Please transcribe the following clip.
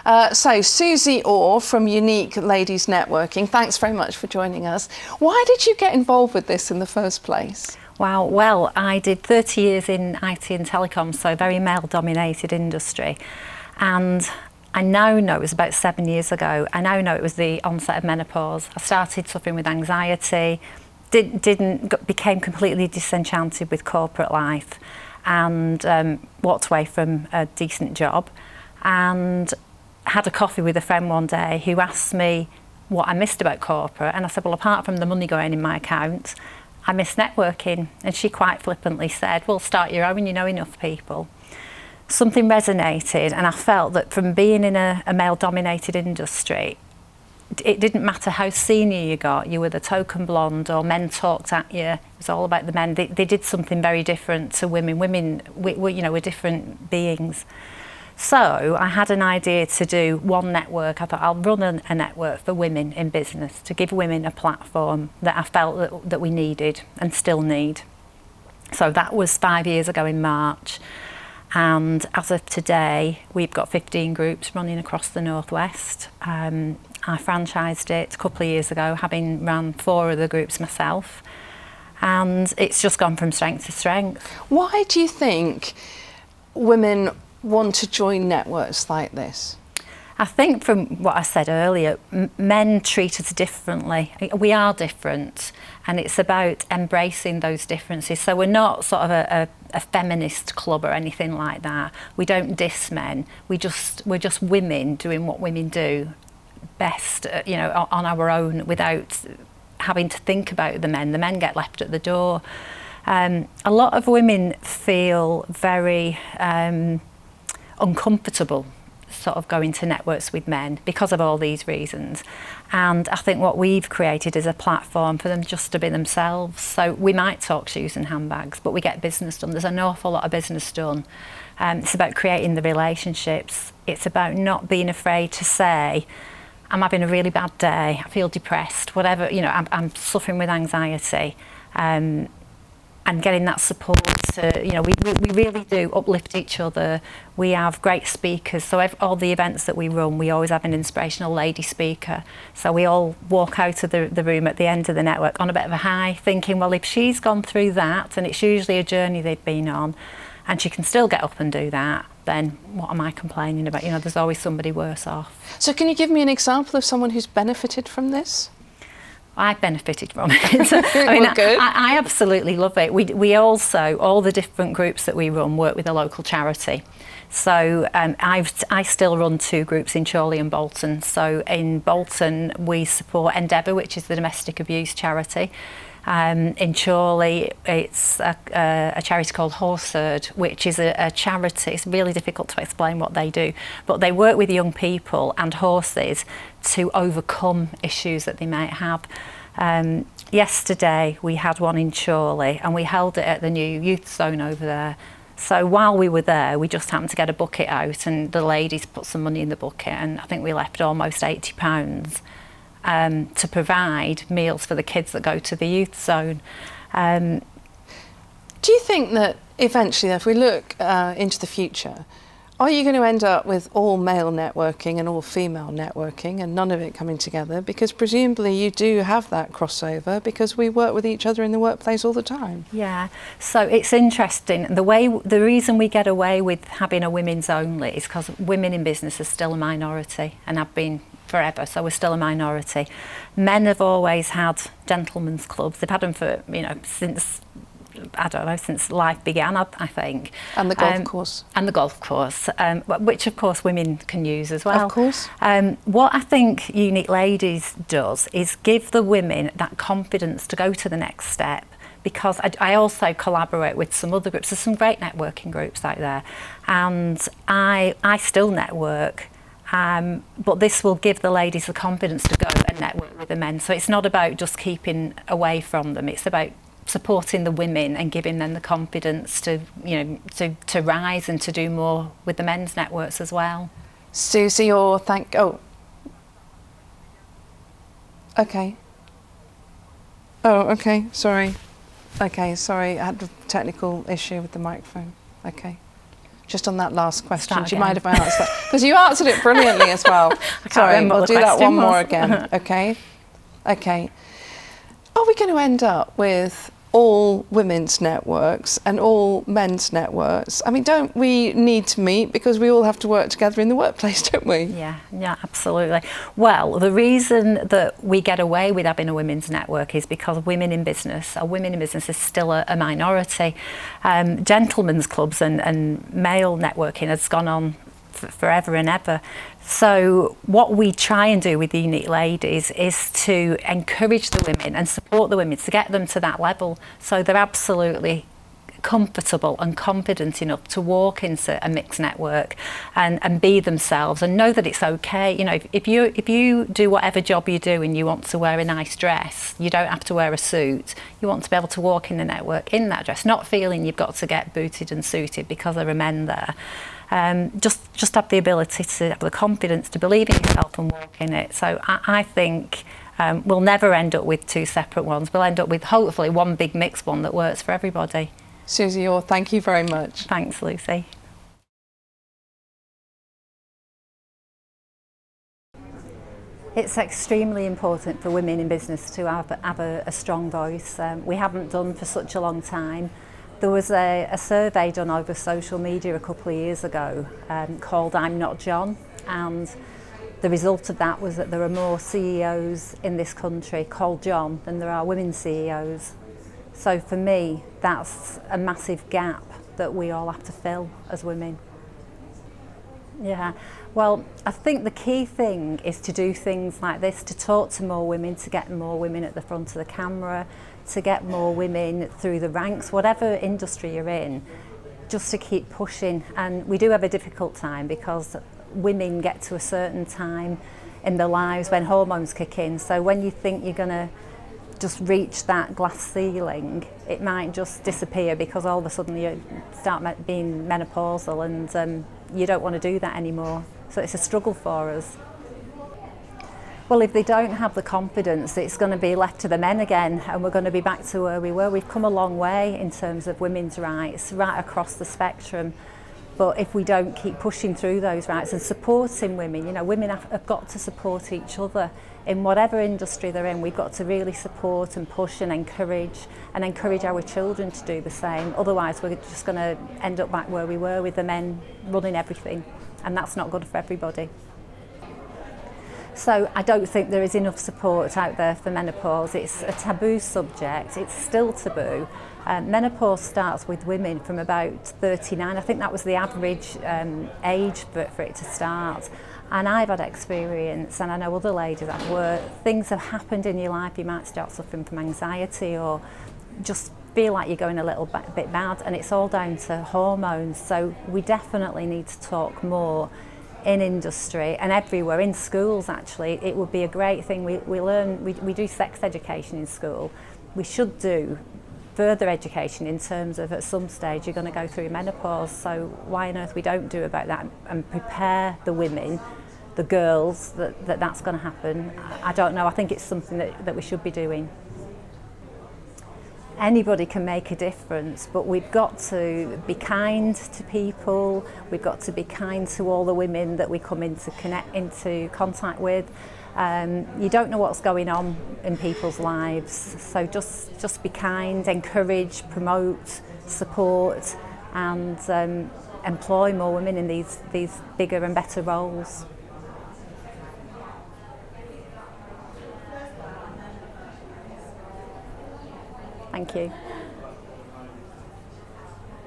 So Suzy Orr from Unique Ladies Networking, thanks very much for joining us. Why did you get involved with this in the first place? Wow, well, I did 30 years in IT and telecoms, so a very male-dominated industry. And I now know, it was about 7 years ago, I now know it was the onset of menopause. I started suffering with anxiety, became completely disenchanted with corporate life, and walked away from a decent job, and had a coffee with a friend one day who asked me what I missed about corporate, and I said, well, apart from the money going in my account, I miss networking. And she quite flippantly said, well, start your own, you know enough people. Something resonated, and I felt that from being in a male-dominated industry, it didn't matter how senior you got, you were the token blonde or men talked at you, it was all about the men. They did something very different to women. Women, we're different beings. So I had an idea to do one network. I thought I'll run a network for women in business to give women a platform that I felt that we needed and still need. So that was 5 years ago in March. And as of today, we've got 15 groups running across the Northwest. I franchised it a couple of years ago, having run 4 of the groups myself. And it's just gone from strength to strength. Why do you think women want to join networks like this? I think from what I said earlier, men treat us differently. We are different, and it's about embracing those differences. So we're not sort of a feminist club or anything like that. We don't diss men. We're just women doing what women do best, on our own, without having to think about the men. The men get left at the door. A lot of women feel very uncomfortable sort of going to networks with men because of all these reasons, and I think what we've created is a platform for them just to be themselves. So we might talk shoes and handbags, but we get business done. There's an awful lot of business done. It's about creating the relationships. It's about not being afraid to say, I'm having a really bad day, I feel depressed, whatever, I'm suffering with anxiety, and getting that support. We really do uplift each other. We have great speakers, so all the events that we run, we always have an inspirational lady speaker. So we all walk out of the room at the end of the network on a bit of a high, thinking, well, if she's gone through that, and it's usually a journey they've been on, and she can still get up and do that, then what am I complaining about? There's always somebody worse off. So can you give me an example of someone who's benefited from this? I benefited from it. I absolutely love it. We also, all the different groups that we run, work with a local charity. So I still run 2 groups in Chorley and Bolton. So in Bolton, we support Endeavour, which is the domestic abuse charity. In Chorley, it's a charity called Horseherd, which is a charity. It's really difficult to explain what they do, but they work with young people and horses to overcome issues that they might have. Yesterday, we had one in Chorley, and we held it at the new youth zone over there. So while we were there, we just happened to get a bucket out, and the ladies put some money in the bucket, and I think we left almost £80. To provide meals for the kids that go to the youth zone. Do you think that eventually, if we look into the future, are you going to end up with all male networking and all female networking and none of it coming together? Because presumably you do have that crossover, because we work with each other in the workplace all the time. Yeah, so it's interesting. The reason we get away with having a women's only is because women in business are still a minority, and have been forever, so we're still a minority. Men have always had gentlemen's clubs. They've had them for, since life began, I think. And the golf course. And the golf course, which of course women can use as well. Of course. What I think Unique Ladies does is give the women that confidence to go to the next step, because I also collaborate with some other groups. There's some great networking groups out there, and I still network. But this will give the ladies the confidence to go and network with the men. So it's not about just keeping away from them. It's about supporting the women and giving them the confidence to rise and to do more with the men's networks as well. Suzy Orr, okay. Oh, okay, sorry. Okay, sorry, I had a technical issue with the microphone. Okay. just on that last question. Start Do you again. mind if I answer that? Because you answered it brilliantly as well. Sorry, remember we'll what the do that question one more was. again. Okay. Okay. Are we going to end up with all women's networks and all men's networks? I mean, don't we need to meet because we all have to work together in the workplace, don't we? Yeah, absolutely. Well, the reason that we get away with having a women's network is because women in business is still a minority. Gentlemen's clubs and male networking has gone on forever and ever. So what we try and do with the Unique Ladies is to encourage the women and support the women to get them to that level, so they're absolutely comfortable and confident enough to walk into a mixed network and be themselves and know that it's okay. You know, if you do whatever job you do and you want to wear a nice dress, you don't have to wear a suit. You want to be able to walk in the network in that dress, not feeling you've got to get booted and suited because there are men there. Just have the ability to have the confidence to believe in yourself and walk in it. So I think we'll never end up with two separate ones. We'll end up with hopefully one big mixed one that works for everybody. Suzy Orr, thank you very much. Thanks, Lucy. It's extremely important for women in business to have a strong voice. We haven't done for such a long time. There was a survey done over social media a couple of years ago called I'm Not John, and the result of that was that there are more CEOs in this country called John than there are women CEOs. So for me, that's a massive gap that we all have to fill as women. Yeah, well, I think the key thing is to do things like this, to talk to more women, to get more women at the front of the camera, to get more women through the ranks, whatever industry you're in, just to keep pushing. And we do have a difficult time because women get to a certain time in their lives when hormones kick in. So when you think you're going to just reach that glass ceiling, it might just disappear because all of a sudden you start being menopausal and you don't want to do that anymore. So it's a struggle for us. Well, if they don't have the confidence, it's going to be left to the men again, and we're going to be back to where we were. We've come a long way in terms of women's rights right across the spectrum. But if we don't keep pushing through those rights and supporting women, you know, women have got to support each other in whatever industry they're in. We've got to really support and push and encourage our children to do the same. Otherwise, we're just going to end up back where we were with the men running everything, and that's not good for everybody. So I don't think there is enough support out there for menopause. It's a taboo subject. It's still taboo. Menopause starts with women from about 39. I think that was the average age for it to start. And I've had experience, and I know other ladies have, where things have happened in your life. You might start suffering from anxiety or just feel like you're going a little bit mad, and it's all down to hormones. So we definitely need to talk more in industry and everywhere, in schools actually. It would be a great thing. We do sex education in school. We should do further education in terms of at some stage you're going to go through menopause, so why on earth we don't do about that and prepare the women, the girls, that's going to happen. I don't know, I think it's something that we should be doing. Anybody can make a difference, but we've got to be kind to people. We've got to be kind to all the women that we come into contact with. You don't know what's going on in people's lives, so just be kind, encourage, promote, support, and employ more women in these bigger and better roles. Thank you.